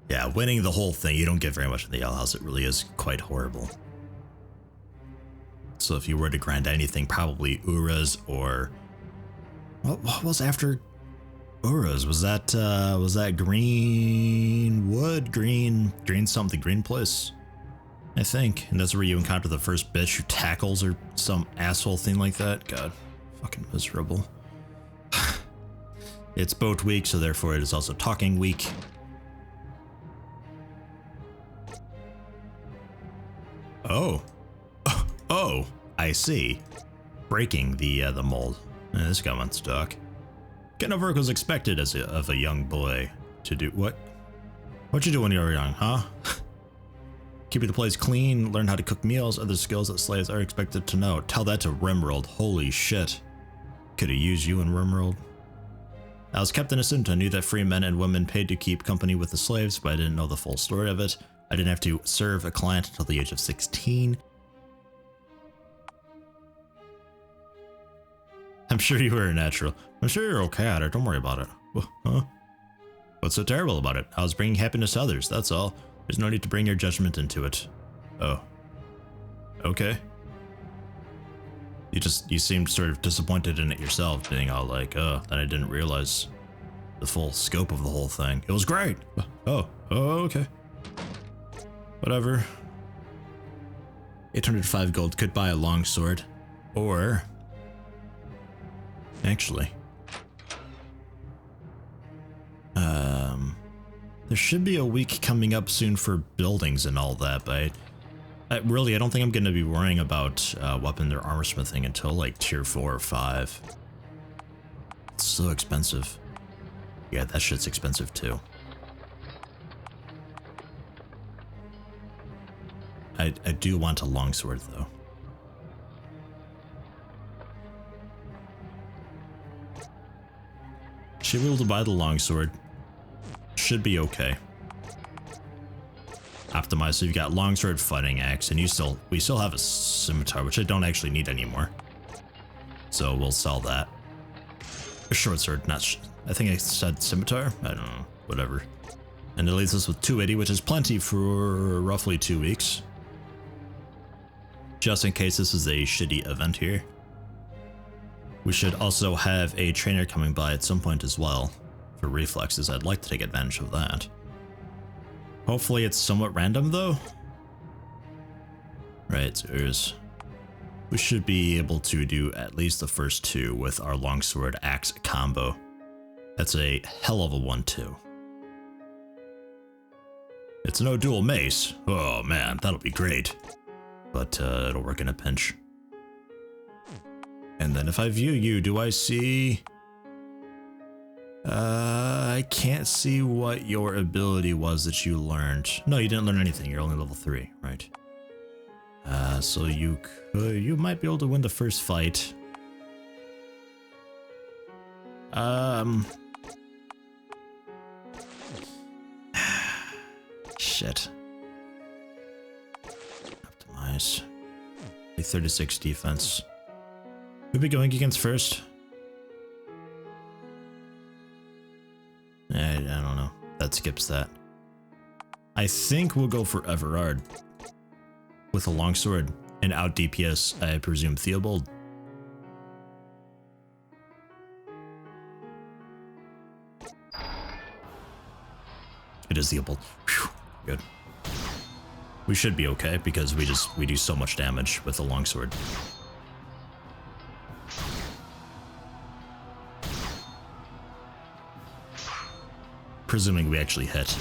Yeah, winning the whole thing, you don't get very much in the Ale House. It really is quite horrible. So if you were to grind anything, probably Ura's or what was after Ura's? Was that green wood, green something, green place? I think, and that's where you encounter the first bitch who tackles or some asshole thing like that. God, fucking miserable. It's boat week, so therefore it is also talking week. Oh, I see. Breaking the mold. This guy wants to talk. Getting over work was expected of a young boy to do what? What you do when you were young, huh? Keeping the place clean, learn how to cook meals, other skills that slaves are expected to know. Tell that to Rimworld. Holy shit. Could have used you in Rimworld. I was kept innocent. I knew that free men and women paid to keep company with the slaves, but I didn't know the full story of it. I didn't have to serve a client until the age of 16. I'm sure you were a natural. I'm sure you're okay at it. Don't worry about it. Huh? What's so terrible about it? I was bringing happiness to others, that's all. There's no need to bring your judgment into it. Oh. Okay. You seemed sort of disappointed in it yourself, being all like, oh, that I didn't realize the full scope of the whole thing. It was great. Oh, okay. Whatever. 805 gold could buy a longsword. Or... Actually... There should be a week coming up soon for buildings and all that, but I don't think I'm going to be worrying about weapon or armor smithing until like tier 4 or 5. It's so expensive. Yeah, that shit's expensive too. I do want a longsword though. Should be able to buy the longsword. Should be okay. Optimized, so you've got longsword, fighting axe, and we still have a scimitar, which I don't actually need anymore. So we'll sell that. A short sword, I think I said scimitar? I don't know, whatever. And it leaves us with 280, which is plenty for roughly 2 weeks. Just in case this is a shitty event here. We should also have a trainer coming by at some point as well. For reflexes, I'd like to take advantage of that. Hopefully it's somewhat random though. Right, so we should be able to do at least the first 2 with our longsword axe combo. That's a hell of a one too. It's no dual mace. Oh man, that'll be great. But it'll work in a pinch. And then if I view you, do I see... I can't see what your ability was that you learned. No, you didn't learn anything. You're only level 3, right? So you might be able to win the first fight. Shit. Optimize. 36 defense. Who'll be going against first? I don't know. That skips that. I think we'll go for Everard with a longsword and out DPS, I presume, Theobald. It is Theobald. Whew, good. We should be okay because we do so much damage with the longsword. Presuming we actually hit.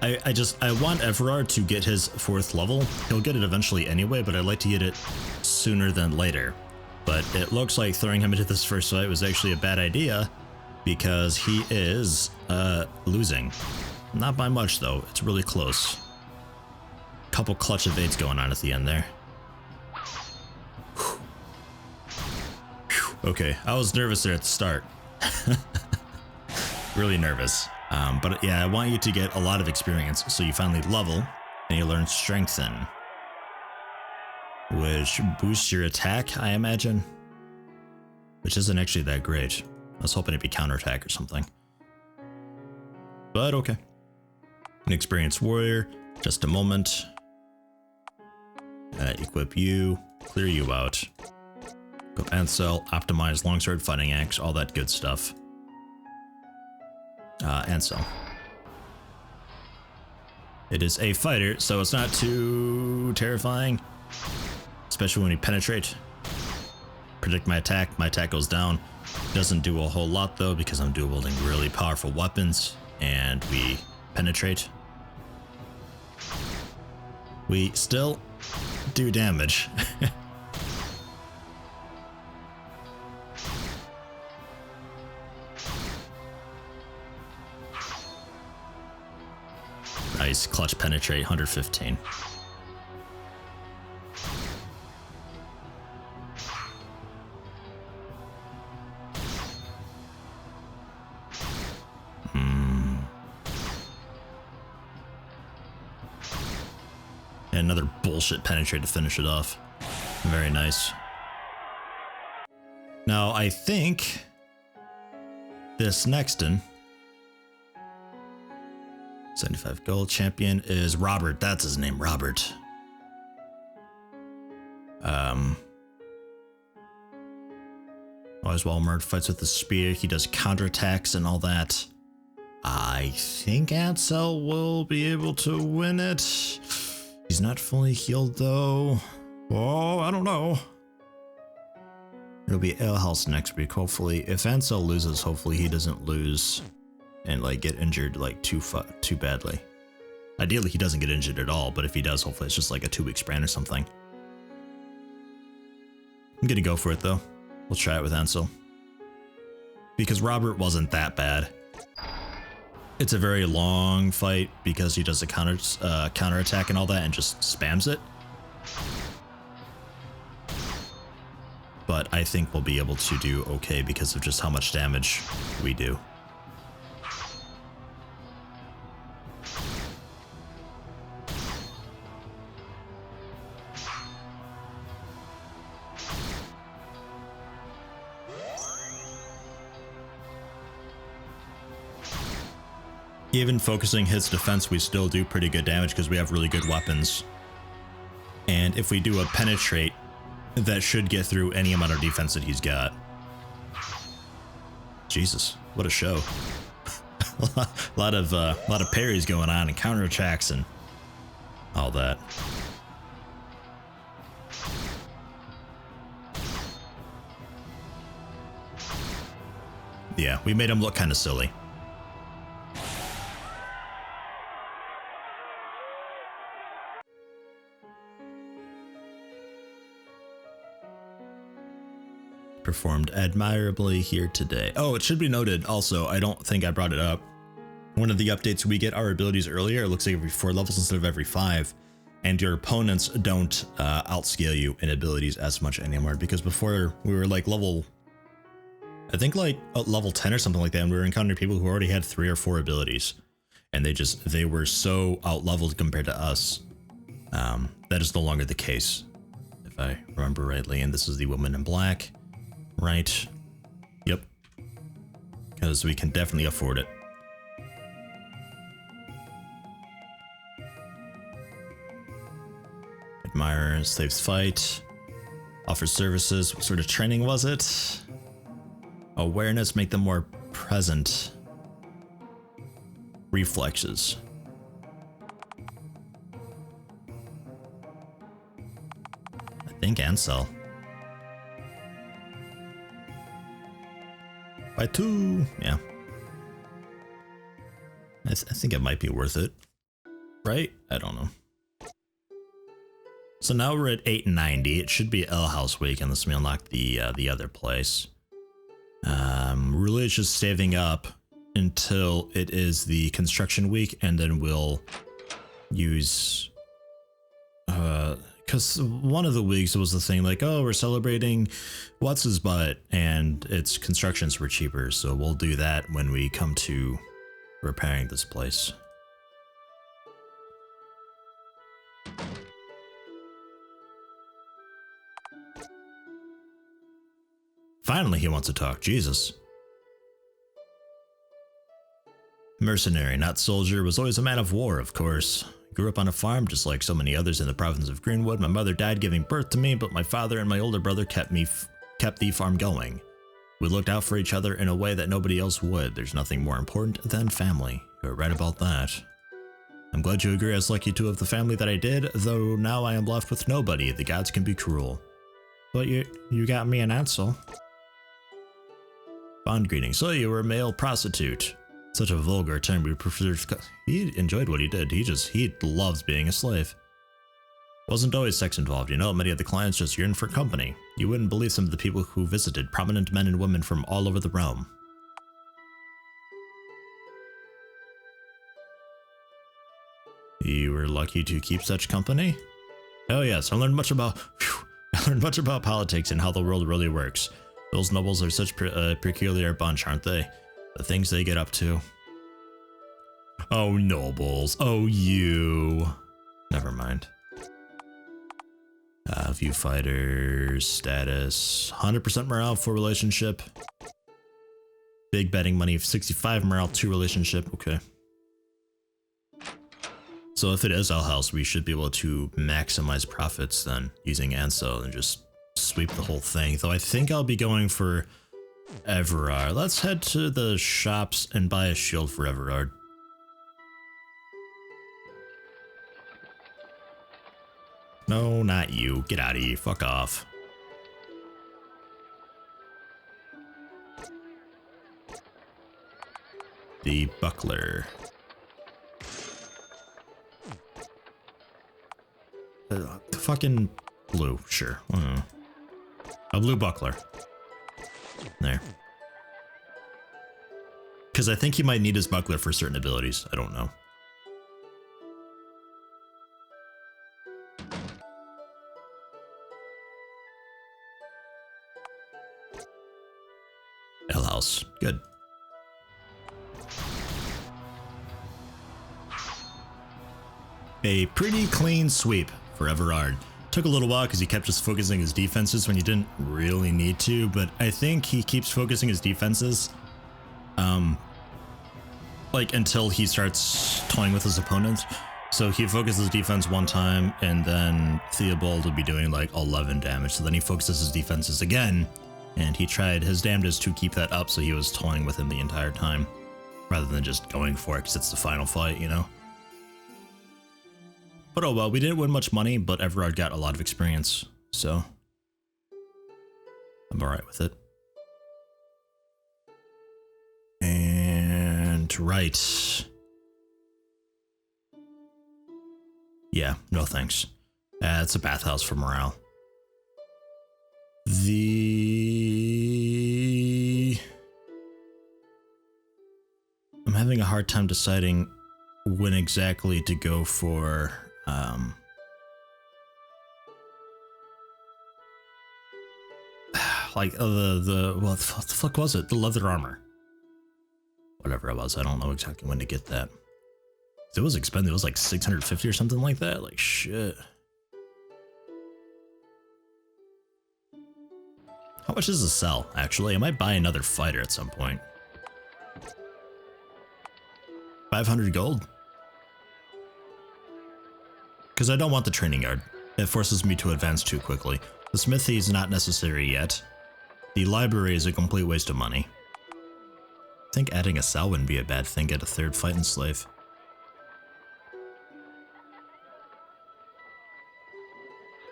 I want Everard to get his 4th level. He'll get it eventually anyway, but I'd like to get it sooner than later. But it looks like throwing him into this first fight was actually a bad idea because he is losing. Not by much though, it's really close. Couple clutch evades going on at the end there. Okay, I was nervous there at the start. Really nervous. But yeah, I want you to get a lot of experience so you finally level and you learn strengthen. which boosts your attack, I imagine. Which isn't actually that great. I was hoping it'd be counterattack or something. But okay. An experienced warrior. Just a moment. Equip you. Clear you out. Equip Ansel. Optimize longsword, fighting axe, all that good stuff. Ansel. It is a fighter, so it's not too terrifying. Especially when you penetrate. Predict my attack goes down. Doesn't do a whole lot though, because I'm dual wielding really powerful weapons, and we penetrate. We still do damage. Nice, clutch penetrate, 115. And another bullshit penetrate to finish it off. Very nice. Now, I think this next one, 75 gold champion, is Robert. That's his name, Robert. Always well armored, fights with the spear. He does counterattacks and all that. I think Ansel will be able to win it. He's not fully healed though. Oh, I don't know. It'll be Ale House next week, hopefully. If Ansel loses, hopefully he doesn't lose and like get injured like too badly. Ideally he doesn't get injured at all, but if he does, hopefully it's just like a 2-week span or something. I'm gonna go for it though. We'll try it with Ansel. Because Robert wasn't that bad. It's a very long fight because he does a counterattack and all that and just spams it. But I think we'll be able to do okay because of just how much damage we do. Even focusing his defense, we still do pretty good damage because we have really good weapons. And if we do a penetrate, that should get through any amount of defense that he's got. Jesus, what a show. a lot of parries going on and counterattacks and all that. Yeah, we made him look kind of silly. Performed admirably here today. Oh, it should be noted also, I don't think I brought it up. One of the updates, we get our abilities earlier. It looks like every 4 levels instead of every 5. And your opponents don't outscale you in abilities as much anymore. Because before we were like level, I think like level 10 or something like that. And we were encountering people who already had 3 or 4 abilities. And they were so out leveled compared to us. That is no longer the case, if I remember rightly. And this is the woman in black. Right. Yep. Because we can definitely afford it. Admire, slaves fight. Offer services. What sort of training was it? Awareness, make them more present. Reflexes. I think Ansel. By 2, yeah. I think it might be worth it, right? I don't know. So now we're at 890. It should be Ale House week unless we unlock the other place. Really, it's just saving up until it is the construction week, and then we'll use. Because one of the weeks was the thing like, oh, we're celebrating what's his butt, and its constructions were cheaper, so we'll do that when we come to repairing this place. Finally, he wants to talk. Jesus. Mercenary, not soldier, was always a man of war, of course. Grew up on a farm just like so many others in the province of Greenwood. My mother died giving birth to me, but my father and my older brother kept the farm going. We looked out for each other in a way that nobody else would. There's nothing more important than family. You're right about that. I'm glad you agree. I was lucky to have the family that I did, though now I am left with nobody. The gods can be cruel. But you got me an answer. Bond greeting. So you were a male prostitute. Such a vulgar term. We prefer. He enjoyed what he did. He loves being a slave. Wasn't always sex involved, you know. Many of the clients just yearned for company. You wouldn't believe some of the people who visited, prominent men and women from all over the realm. You were lucky to keep such company? Oh yes, I learned much about politics and how the world really works. Those nobles are such a peculiar bunch, aren't they? The things they get up to. Oh, nobles. Oh, you. Never mind. View fighters, status, 100% morale for relationship. Big betting money, 65 morale, 2 relationship. Okay. So if it is our house, we should be able to maximize profits then using Ansel and just sweep the whole thing. Though I think I'll be going for Everard. Let's head to the shops and buy a shield for Everard. No, not you. Get out of here. Fuck off. The buckler. Fucking blue, sure. A blue buckler. There. Because I think he might need his buckler for certain abilities. I don't know. Ale house. Good. A pretty clean sweep for Everard. Took a little while because he kept just focusing his defenses when he didn't really need to, but I think he keeps focusing his defenses like until he starts toying with his opponent. So he focuses defense one time and then Theobald will be doing like 11 damage. So then he focuses his defenses again and he tried his damnedest to keep that up, so he was toying with him the entire time rather than just going for it because it's the final fight, you know? But oh well, we didn't win much money, but Everard got a lot of experience, so I'm alright with it. And right. Yeah, no thanks. It's a bathhouse for morale. I'm having a hard time deciding when exactly to go for like what the fuck was it? The leather armor. Whatever it was, I don't know exactly when to get that. It was expensive. It was like 650 or something like that. Like shit. How much does this sell, actually? I might buy another fighter at some point. 500 gold? Because I don't want the training yard. It forces me to advance too quickly. The smithy is not necessary yet. The library is a complete waste of money. I think adding a cell wouldn't be a bad thing. Get a 3rd fight and slave.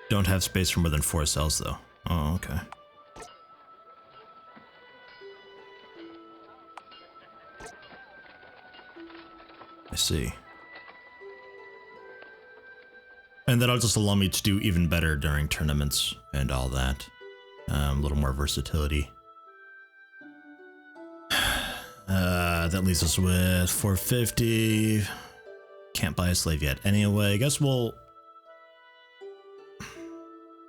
Don't have space for more than 4 cells though. Oh, okay. I see. And that'll just allow me to do even better during tournaments and all that. A little more versatility. That leaves us with 450. Can't buy a slave yet anyway. I guess we'll...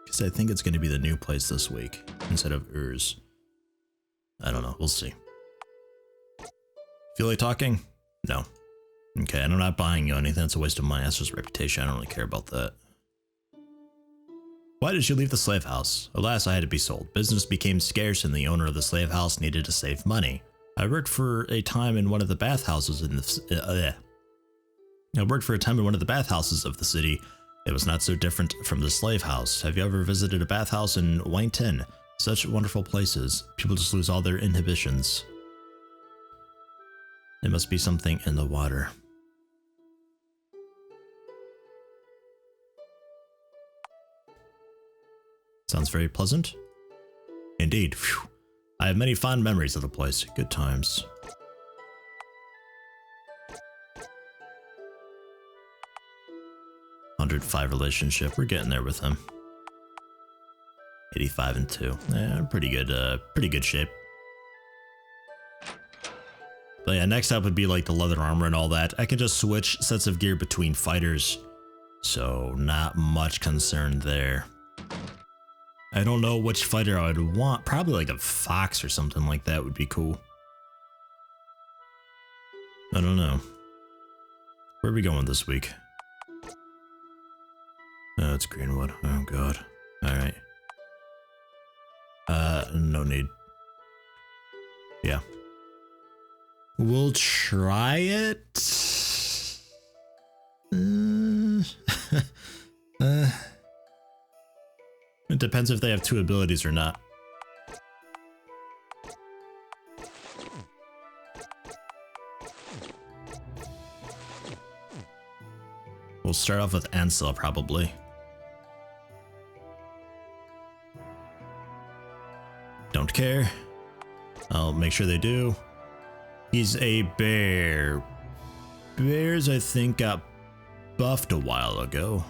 Because I think it's going to be the new place this week instead of Urs. I don't know. We'll see. Feel like talking? No. Okay, and I'm not buying you anything. It's a waste of money. That's just reputation. I don't really care about that. Why did you leave the slave house? Alas, I had to be sold. Business became scarce and the owner of the slave house needed to save money. I worked for a time in one of the bathhouses in the of the city. It was not so different from the slave house. Have you ever visited a bathhouse in Wynton? Such wonderful places. People just lose all their inhibitions. It must be something in the water. Sounds very pleasant. Indeed. Phew. I have many fond memories of the place. Good times. $105 relationship. We're getting there with him. 85 and 2. Yeah, pretty good shape. But yeah, next up would be like the leather armor and all that. I can just switch sets of gear between fighters, so not much concern there. I don't know which fighter I would want. Probably like a fox or something like that would be cool. I don't know. Where are we going this week? Oh, it's Greenwood. Oh god. Alright. No need. Yeah. We'll try it. It depends if they have 2 abilities or not. We'll start off with Ansel, probably. Don't care. I'll make sure they do. He's a bear. Bears, I think, got buffed a while ago.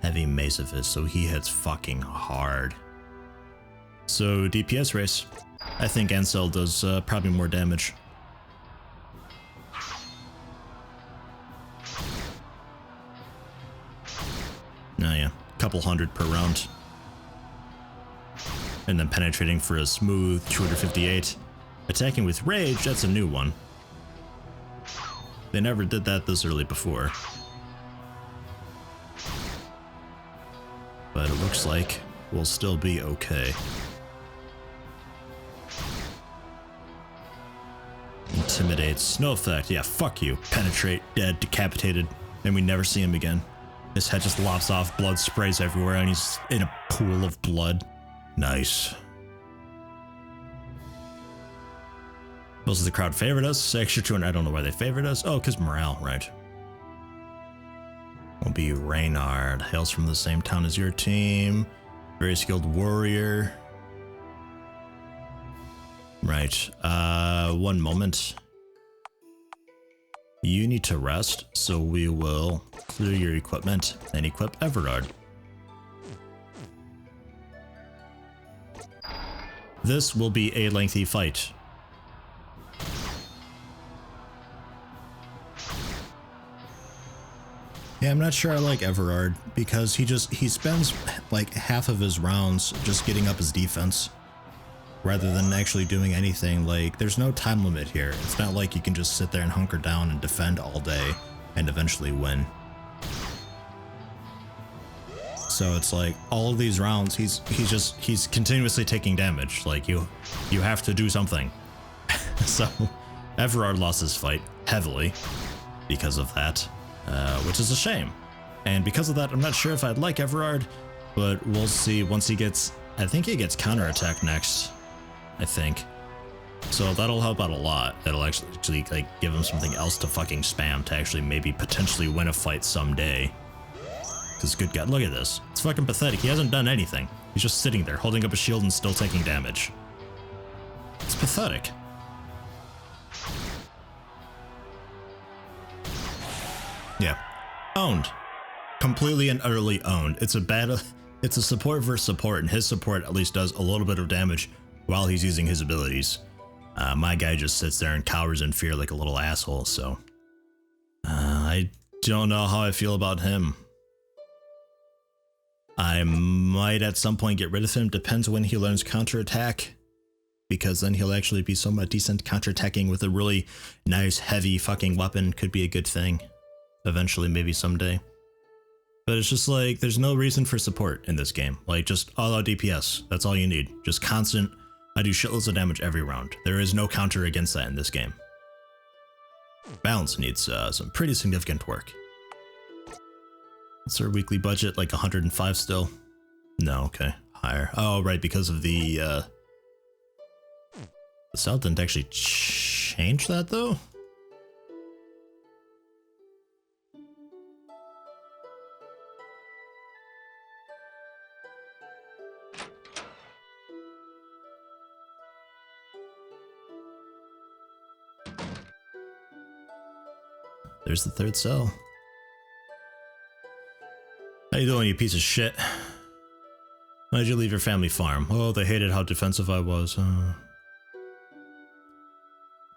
Heavy Macifist, so he hits fucking hard. So, DPS race. I think Ansel does probably more damage. Oh yeah, couple hundred per round. And then penetrating for a smooth 258. Attacking with rage, that's a new one. They never did that this early before. But it looks like we'll still be okay. Intimidates. No effect. Yeah, fuck you. Penetrate. Dead. Decapitated. And we never see him again. His head just lops off. Blood sprays everywhere and he's in a pool of blood. Nice. Most of the crowd favored us. Extra 200. I don't know why they favored us. Oh, because morale, right. Will be Reynard. Hails from the same town as your team. Very skilled warrior. Right. One moment. You need to rest, so we will clear your equipment and equip Everard. This will be a lengthy fight. Yeah, I'm not sure I like Everard because he spends like half of his rounds just getting up his defense rather than actually doing anything. Like, there's no time limit here. It's not like you can just sit there and hunker down and defend all day and eventually win. So it's like all of these rounds he's continuously taking damage. Like you have to do something. So Everard lost his fight heavily because of that. Which is a shame. And because of that, I'm not sure if I'd like Everard, but we'll see once he gets, I think he gets counterattack next, I think. So that'll help out a lot. That'll actually like give him something else to fucking spam to actually maybe potentially win a fight someday. Because good god, look at this. It's fucking pathetic. He hasn't done anything. He's just sitting there holding up a shield and still taking damage. It's pathetic. Yeah, owned. Completely and utterly owned. It's a battle. It's a support versus support, and his support at least does a little bit of damage while he's using his abilities. My guy just sits there and cowers in fear like a little asshole, so I don't know how I feel about him. I might at some point get rid of him. Depends when he learns counterattack, because then he'll actually be somewhat decent. Counterattacking with a really nice heavy fucking weapon could be a good thing. Eventually, maybe someday. But it's just like, there's no reason for support in this game. Like, just all-out DPS. That's all you need. Just constant, I do shitloads of damage every round. There is no counter against that in this game. Balance needs some pretty significant work. What's our weekly budget? Like 105 still? No, okay. Higher. Oh, right, because of the South didn't actually change that, though? There's the third cell. How you doing, you piece of shit? Why'd you leave your family farm? Oh, they hated how defensive I was.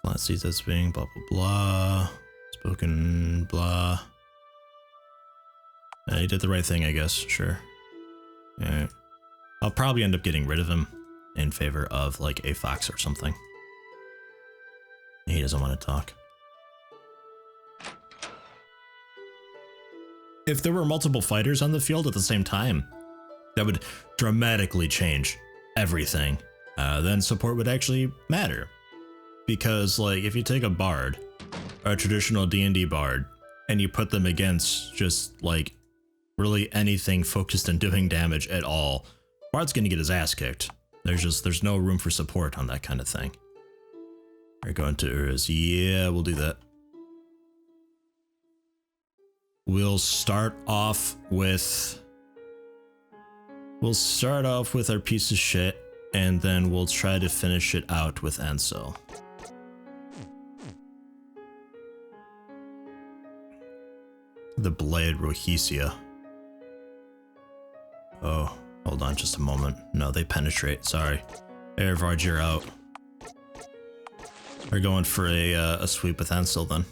Let's see, that's being blah blah blah. Spoken blah. He did the right thing, I guess. Sure. Alright. I'll probably end up getting rid of him in favor of like a fox or something. He doesn't want to talk. If there were multiple fighters on the field at the same time, that would dramatically change everything. Then support would actually matter. Because, like, if you take a bard, a traditional D&D bard, and you put them against just, like, really anything focused on doing damage at all, bard's gonna get his ass kicked. There's no room for support on that kind of thing. We're going to Urs. Yeah, we'll do that. We'll start off with our piece of shit, and then we'll try to finish it out with Ansel. The Blade Rohesia. Oh, hold on just a moment. No, they penetrate, sorry. Erevarge, you're out. We're going for a sweep with Ansel then.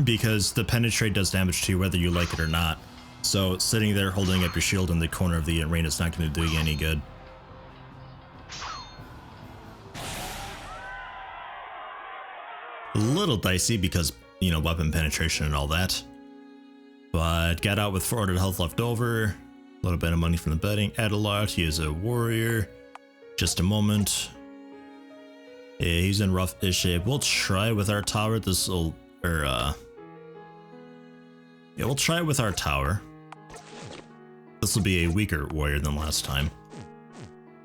Because the penetrate does damage to you whether you like it or not. So sitting there holding up your shield in the corner of the arena is not going to do you any good. A little dicey because, you know, weapon penetration and all that. But got out with 400 health left over. A little bit of money from the betting. Ademar, he is a warrior. Just a moment. Yeah, he's in rough-ish shape. We'll try with our tower. This'll, yeah, we'll try with our tower. This will be a weaker warrior than last time.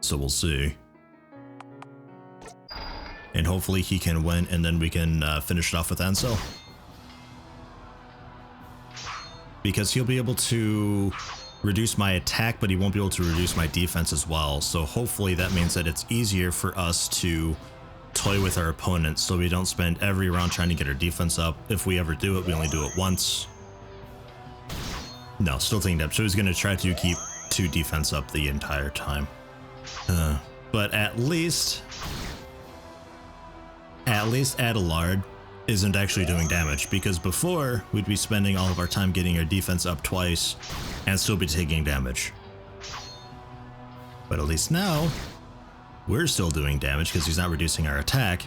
So we'll see. And hopefully he can win, and then we can finish it off with Ansel. Because he'll be able to reduce my attack, but he won't be able to reduce my defense as well. So hopefully that means that it's easier for us to toy with our opponents so we don't spend every round trying to get our defense up. If we ever do it, we only do it once. No, still taking damage. So he's going to try to keep 2 defense up the entire time. But at least Adelard isn't actually doing damage, because before we'd be spending all of our time getting our defense up twice and still be taking damage. But at least now we're still doing damage because he's not reducing our attack,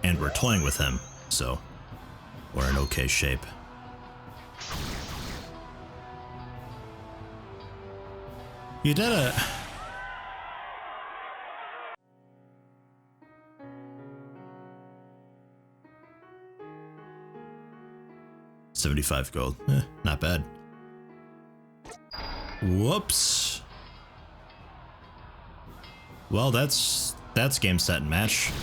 and we're toying with him, so we're in okay shape. You did it! 75 gold. Not bad. Whoops. Well, that's game, set, and match.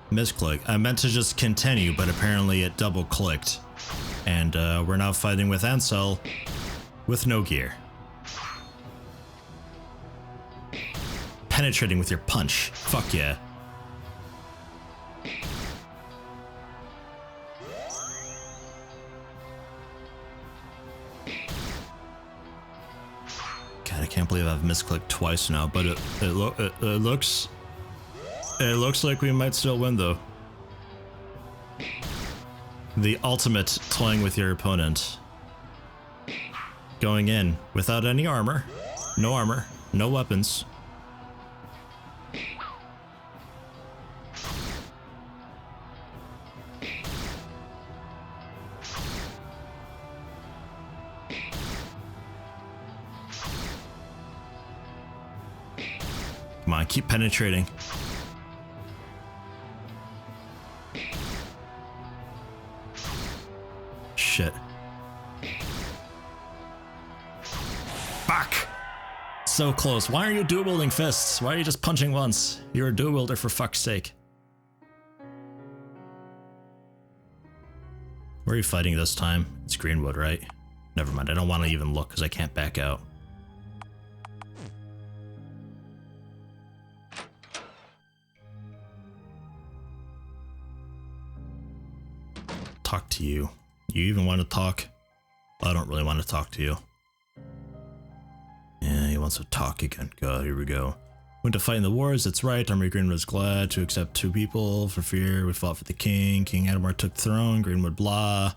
Misclick. I meant to just continue, but apparently it double clicked. And we're now fighting with Ansel with no gear. Penetrating with your punch. Fuck yeah. God, I can't believe I've misclicked twice now, but it looks like we might still win though. The ultimate toying with your opponent. Going in without any armor, no weapons. Come on, keep penetrating. Shit. Fuck! So close. Why are you dual wielding fists? Why are you just punching once? You're a dual wielder for fuck's sake. Where are you fighting this time? It's Greenwood, right? Never mind, I don't want to even look because I can't back out. Talk to you. You even want to talk? I don't really want to talk to you. Yeah, he wants to talk again. God, here we go. Went to fight in the wars, that's right. Army Greenwood was glad to accept 2 people for fear. We fought for the king. King Ademar took the throne. Greenwood blah.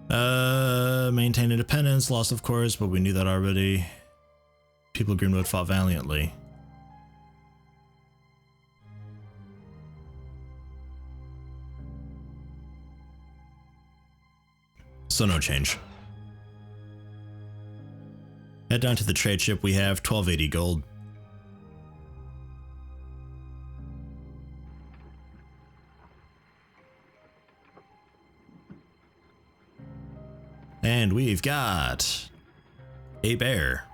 Maintained independence. Lost, of course, but we knew that already. People of Greenwood fought valiantly. So no change. Head down to the trade ship. We have 1280 gold. And we've got a bear.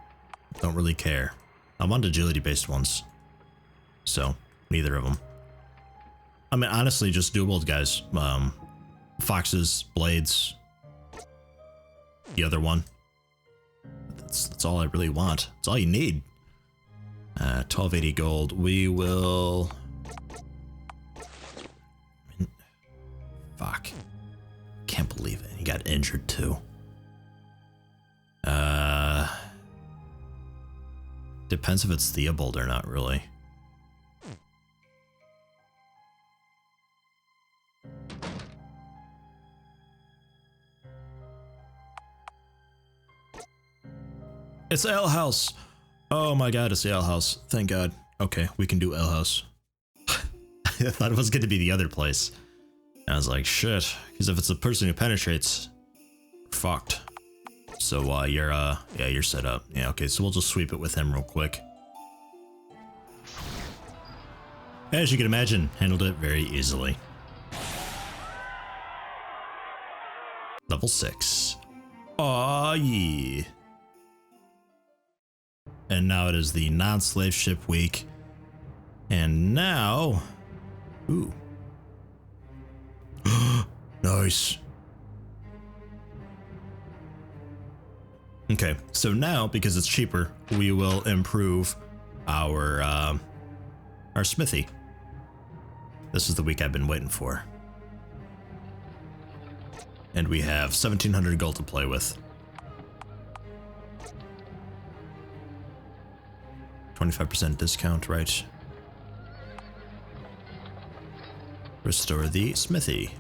Don't really care. I want agility based ones. So, neither of them. I mean, honestly, just dual wield guys. Foxes, blades. The other one. That's all I really want. That's all you need. 1280 gold. We will... Fuck. Can't believe it. He got injured too. Depends if it's Theobald or not, really. It's Ale House. Oh my god, it's the Ale House. Thank god. Okay, we can do Ale House. I thought it was going to be the other place. And I was like, shit. Because if it's the person who penetrates, we're fucked. So, yeah, you're set up. Yeah, okay, so we'll just sweep it with him real quick. As you can imagine, handled it very easily. Level 6. Aw, yeah. And now it is the non-slave ship week. And now... Ooh. Nice. Okay, so now, because it's cheaper, we will improve our smithy. This is the week I've been waiting for. And we have 1,700 gold to play with. 25% discount, right? Restore the smithy.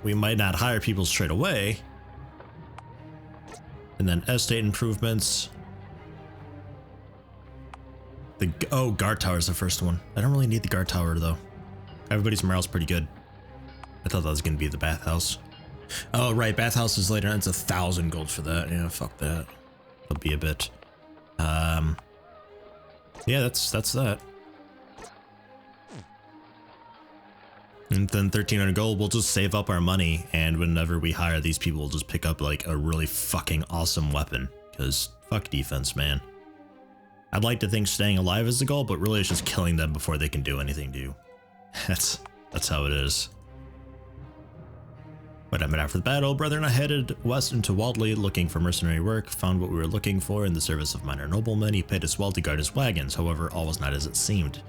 We might not hire people straight away. And then estate improvements. Oh, guard tower is the first one. I don't really need the guard tower though. Everybody's morale's pretty good. I thought that was gonna be the bathhouse. Oh right, bathhouse is later. It's 1,000 gold for that. Yeah, fuck that. It'll be a bit. Yeah, that's that. And then 1,300 gold, we'll just save up our money, and whenever we hire these people, we'll just pick up like a really fucking awesome weapon. Because fuck defense, man. I'd like to think staying alive is the goal, but really it's just killing them before they can do anything to you. That's how it is. But I mean, after the battle, brethren, I headed west into Waldley looking for mercenary work, found what we were looking for in the service of minor noblemen. He paid us well to guard his wagons, however, all was not as it seemed.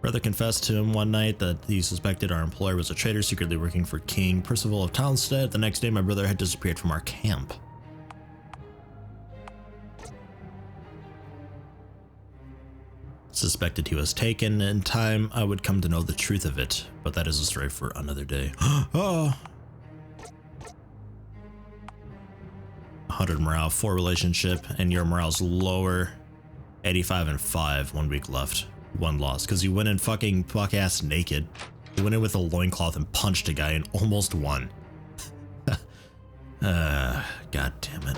Brother confessed to him one night that he suspected our employer was a traitor secretly working for King Percival of Townstead. The next day, my brother had disappeared from our camp. Suspected he was taken. In time, I would come to know the truth of it, but that is a story for another day. Oh. 100 morale, 4 relationship, and your morale's lower. 85 and 5, 1 week left. 1 loss, because you went in fucking ass naked. You went in with a loincloth and punched a guy and almost won. God damn it.